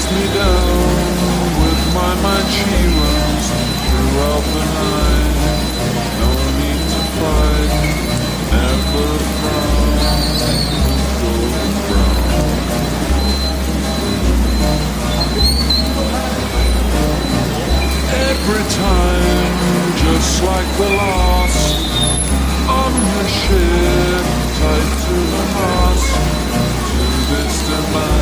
takes me down. With my mind she runs throughout the night. No need to fight, never frown, golden brown. Every time, just like the last, on the ship, tied to the mast, to distant land.